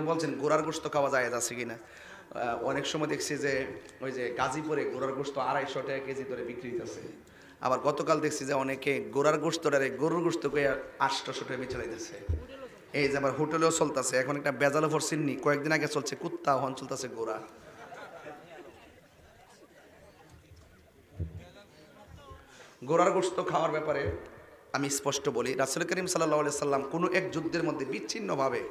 বলছেন ঘোড়ার গোশত খাওয়া যায় আছে কিনা। অনেক সময় দেখছি যে ওই যে গাজীপুরে ঘোড়ার গোশত 250 টাকা কেজি ধরে বিক্রি হইতেছে। আবার গতকাল দেখছি যে অনেকে ঘোড়ার গোশতটারে গরুর গোশত কইয়া 800 টাকা বেচে দিতেছে। এই যে আবার হোটেলেও চলতেছে এখন একটা বেজাল ফর সিন্নি, কয়েকদিন আগে চলছে কুত্তা, হন চলতেছে ঘোড়া। ঘোড়ার গোশত খাওয়ার ব্যাপারে আমি স্পষ্ট বলি, রাসূল করিম সাল্লাল্লাহু আলাইহি সাল্লাম কোনো এক যুদ্ধের মধ্যে বিচ্ছিন্নভাবে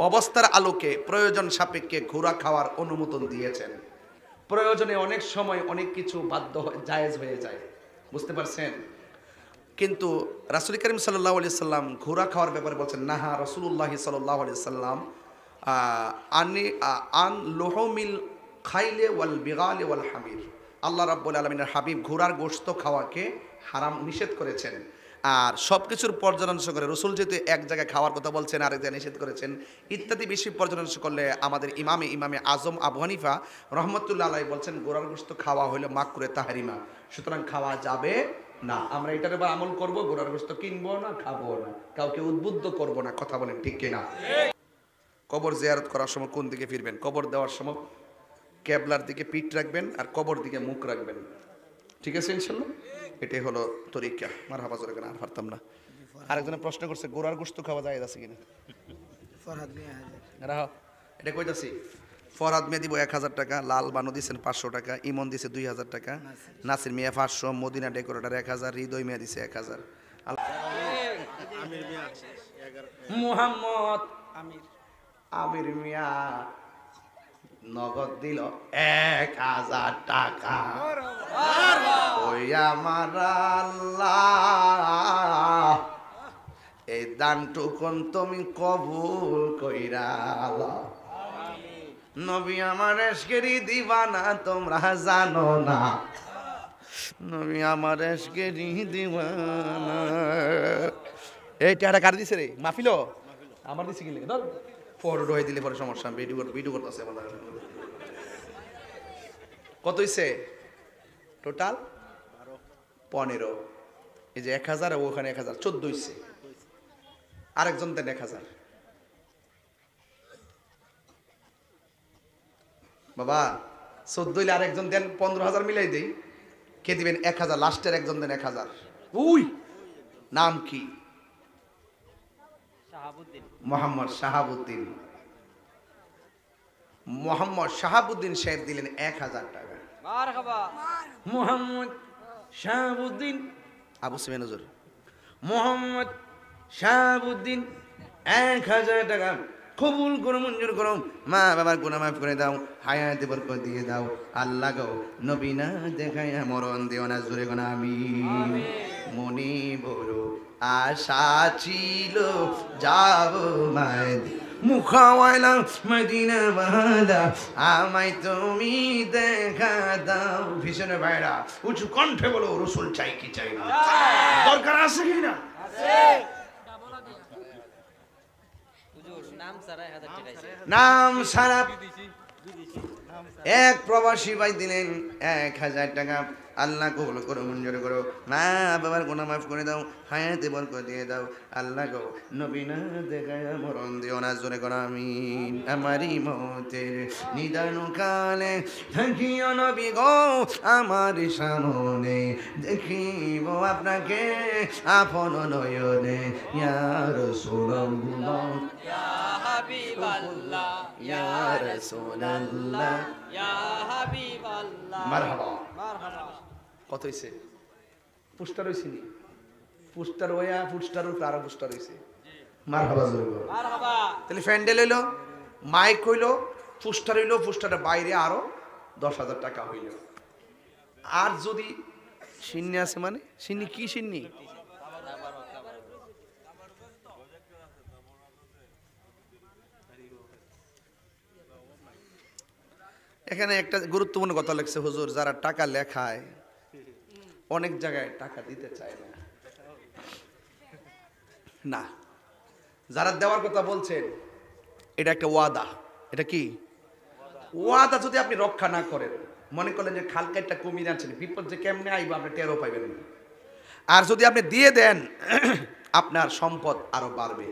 অবস্থার আলোকে প্রয়োজন সাপেক্ষে ঘোড়া খাওয়ার অনুমোদন দিয়েছেন। প্রয়োজনে অনেক সময় অনেক কিছু বাধ্য জায়েজ হয়ে যায়, বুঝতে পারছেন। কিন্তু রাসূল করিম সাল্লাল্লাহু আলাইহি সাল্লাম ঘোড়া খাওয়ার ব্যাপারে বলছেন নাহা রাসূলুল্লাহ সাল্লাল্লাহু আলাইহি সাল্লাম আন লুহুমিল খাইলে ওয়াল বিগালে ওয়াল হামির। আল্লাহ রাব্বুল আলামিনের হাবিব ঘোড়ার গোশত খাওয়াকে হারাম নিষেধ করেছেন। আর সব কিছুর পর্যালোচনা করে রসুল যেহেতু এক জায়গায় খাওয়ার কথা বলছেন, আরেক জায়গায় নিষেধ করেছেন ইত্যাদি বেশি পর্যালোচনা করলে আমাদের ইমামে আজম আবু হানিফা রহমতুল্লাহ আলাইহি বলছেন ঘোড়ার গোশত খাওয়া হলে মাকরুহে তাহরিমা, সুতরাং খাওয়া যাবে না। আমরা এটার এবার আমল করব, ঘোড়ার গোশত কিনবো না, খাবো না, কাউকে উদ্বুদ্ধ করব না। কথা বলেন ঠিক কিনা? কবর জিয়ারত করার সময় কোন দিকে ফিরবেন? কবর দেওয়ার সময় কেবলার দিকে পিঠ রাখবেন আর কবর দিকে মুখ রাখবেন, ঠিক আছে ইনশাল্লাহ? এটাই হলো তরিকা। মারহাবা জোরে কেন আর পারতাম না। আরেকজনে প্রশ্ন করছে ঘোড়ার গোশত খাওয়া যায় আছে কিনা। এটা কইতাছি ফরহাদ মেয়ে দিব 1000 টাকা, লাল বানু দিচ্ছেন 500 টাকা, ইমন দিছে 2000 টাকা, নাসির মিয়া 500, মদিনা ডেকোরেটর 1000, হৃদয় মিয়া দিছে 1000, মুহাম্মদ আমির মিয়া নগদ দিল 1000 টাকা। ওই আমার আল্লাহ এই দানটুকুন তুমি কবুল কইরা আল্লাহ। নবী আমার এশকেরি দিবানা তোমরা জানো না, নবী আমার এশকেরি দিবানা। এই টাকা কার দিছে রে? মাহফিলো আমার দিছে কি লাগে ধর ফটো হয়ে দিলে পরে সমস্যা, ভিডিও করতেছে আমাদের। কত হইছে টোটাল? 15। এই যে 1000 ওখানে 1000, 14 হইছে। আরেকজন দেন 1000। বাবা 14 হইলে আরেকজন দেন 15000 মিলাই দেই। কে দিবেন? 1000। লাস্টের একজন দেন 1000। উই নাম কি? মোহাম্মদ শাহাবুদ্দিন। মোহাম্মদ শাহাবুদ্দিন সাহেব দিলেন 1000 টাকা। মারহাবা। মোহাম্মদ শাহাবুদ্দিন আবু সুফিয়ান হুজুর, মোহাম্মদ শাহাবুদ্দিন 1000 টাকা কবুল করো, মঞ্জুর করো। মা বাবার গুনাহ মাফ করে দাও, হায়াতে বরকত দিয়ে দাও। আল্লাহ গো নবী না দেখায়া মরণ দিও না, জোরে গো আমিন। মনে বড় আশা ছিল যাব মাদিনা, মুখাওয়ালা মদিনা বাদা, আমায় তুমি দেখা দাও। ভীষণ ভাইরা উঁচু কণ্ঠে বলো রসুল চাই কি চাই না? দরকার আছে কি না? নাম সারা এক প্রবাসী ভাই দিলেন 1000 টাকা। আল্লাহ কবুল করো, মঞ্জুর করো। মা বাবার গুনাহ মাফ করে দাও, হায়াতে বরকত দিয়ে দাও। আল্লাহ গো নবী না দেখায় মরণ দিও না, জোরে করো আমিন। আমারই মতের নিদান কালে থাকিও নবী গো আমার সামনে, দেখিব আপনাকে আপন নয়নে। ইয়া রাসূলুল্লাহ ইয়া হাবিবাল্লাহ ইয়া রাসূলুল্লাহ ইয়া হাবিবাল্লাহ। মারহাবা মারহাবা। কত হইছে? পুস্টার হইছে নি? পুস্টার ওয়া পুস্টার উপর আরো পুস্টার হইছে। মারহাবা মারহাবা। তাহলে প্যান্ডেল হইলো, মাইক হইলো, পুস্টার হইলো, পুস্টারের বাইরে আরো 10000 টাকা হইল। আর যদি সিন্নি আছে, মানে সিন্নি কি সিন্নি? এখানে একটা গুরুত্বপূর্ণ কথা লেখছে হুজুর, যারা টাকা লেখায় অনেক জায়গায় টাকা দিতে চায় না। না, যারা দেওয়ার কথা বলছেন এটা একটা ওয়াদা। এটা কি ওয়াদা? যদি আপনি রক্ষা না করেন, মনে করলেন যে খালকা একটা কমিয়ে আনছেন, বিপদ যে কেমনে আইব আপনি টেরও পাইবেন না। আর যদি আপনি দিয়ে দেন আপনার সম্পদ আরো বাড়বে,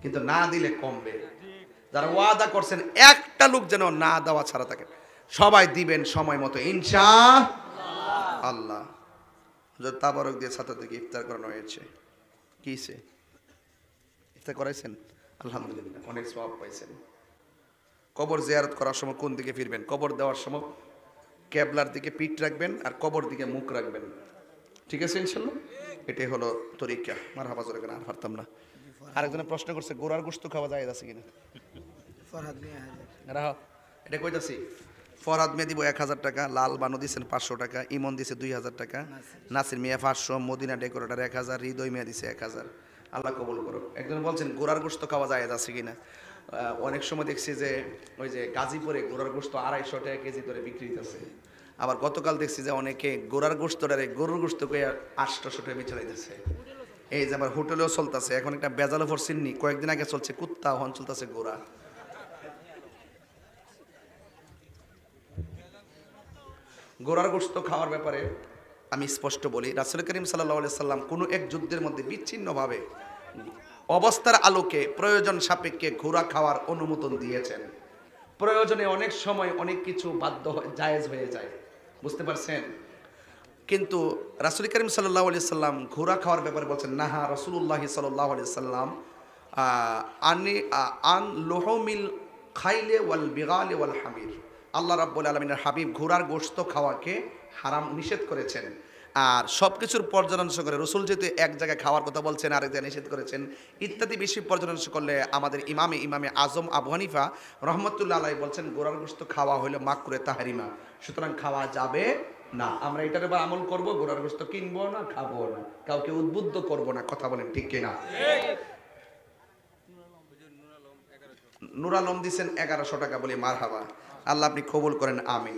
কিন্তু না দিলে কমবে। যারা ওয়াদা করছেন একটা লোক যেন না দেওয়া ছাড়া থাকে, সবাই দিবেন সময় মতো ইনশাআল্লাহ। তাবারক দিয়ে ছাত্রদেরকে ইফতার করানো হয়েছে, কিসে ইফতার করাইছেন? আলহামদুলিল্লাহ, অনেক সওয়াব পাইছেন। কবর জিয়ারত করার সময় কোন দিকে ফিরবেন? কবর দেওয়ার সময় কেবলার দিকে পিঠ রাখবেন আর কবর দিকে মুখ রাখবেন, ঠিক আছে ইনশাআল্লাহ? এটাই হলো তরিকা। মারহাবা জোরে কেন, আর পারতাম না। আরেকজনে প্রশ্ন করছে গোরার গোশত খাওয়া যায় আছে কিনা? ফরহাদ মিয়া এটা কইতাছি। ফরহাদ মিয়া দিব 1000 টাকা, লাল বানু দিছেন 500 টাকা, ইমন দিছে 2000 টাকা, নাসির মিয়া 500, মদিনা ডেকোরেটর 1000, হৃদয় মিয়া দিছে 1000। আল্লাহ কবুল করো। একজন বলছেন গোরার গোশত খাওয়া যায় আছে কিনা? অনেক সময় দেখছি যে ওই যে গাজীপুরে গোরার গোশত 250 টাকা কেজি ধরে বিক্রি হইতেছে। আবার গতকাল দেখছি যে অনেকে গোরার গোশতটারে গরুর গোশত কইয়া 800 টাকা বেচে দিতেছে। এই যে আবার হোটেলেও চলতেছে এখন একটা বেজালো ফরসিননি, কয়েকদিন আগে চলছে কুত্তা, হন চলতেছে গোরা। গোরার গোশত খাওয়ার ব্যাপারে আমি স্পষ্ট বলি, রাসূল করিম সাল্লাল্লাহু আলাইহি সাল্লাম কোনো এক যুদ্ধের মধ্যে বিচ্ছিন্নভাবে অবস্থার আলোকে প্রয়োজন সাপেক্ষে ঘোড়া খাওয়ার অনুমোদন দিয়েছেন। প্রয়োজনে অনেক সময় অনেক কিছু বাধ্য জায়েজ হয়ে যায়, বুঝতে পারছেন? কিন্তু রাসূল করিম সাল্লাল্লাহু আলাইহি সাল্লাম ঘোড়া খাওয়ার ব্যাপারে বলছেন, নাহা রাসূলুল্লাহ সাল্লাল্লাহু আলাইহি সাল্লাম আন লুহুমিল খাইলে ওয়াল বিগালি ওয়াল হামির। আল্লাহ রাব্বুল আলামিনের হাবিব ঘোড়ার গোশত খাওয়াকে হারাম নিষেধ করেছেন। আর সব কিছুর পর্যালোচনা করে রসুল যেহেতু এক জায়গায় খাওয়ার কথা বলছেন, আরেক জায়গায় নিষেধ করেছেন ইত্যাদি বেশি পর্যালোচনা করলে আমাদের ইমামে আজম আবু হানিফা রহমতুল্লাহ আলাইহি বলছেন গোড়ার গোশত খাওয়া হইলে মাকরুহে তাহরিমা, সুতরাং খাওয়া যাবে না। আমরা এটার উপর আমল করব, গোড়ার গোশত কিনবো না, খাবো না, কাউকে উদ্বুদ্ধ করব না। কথা বলেন ঠিক কিনা? নুর আলম দিছেন 1100 টাকা, বলি মারহাবা। আল্লাহ আপনি কবুল করেন, আমিন।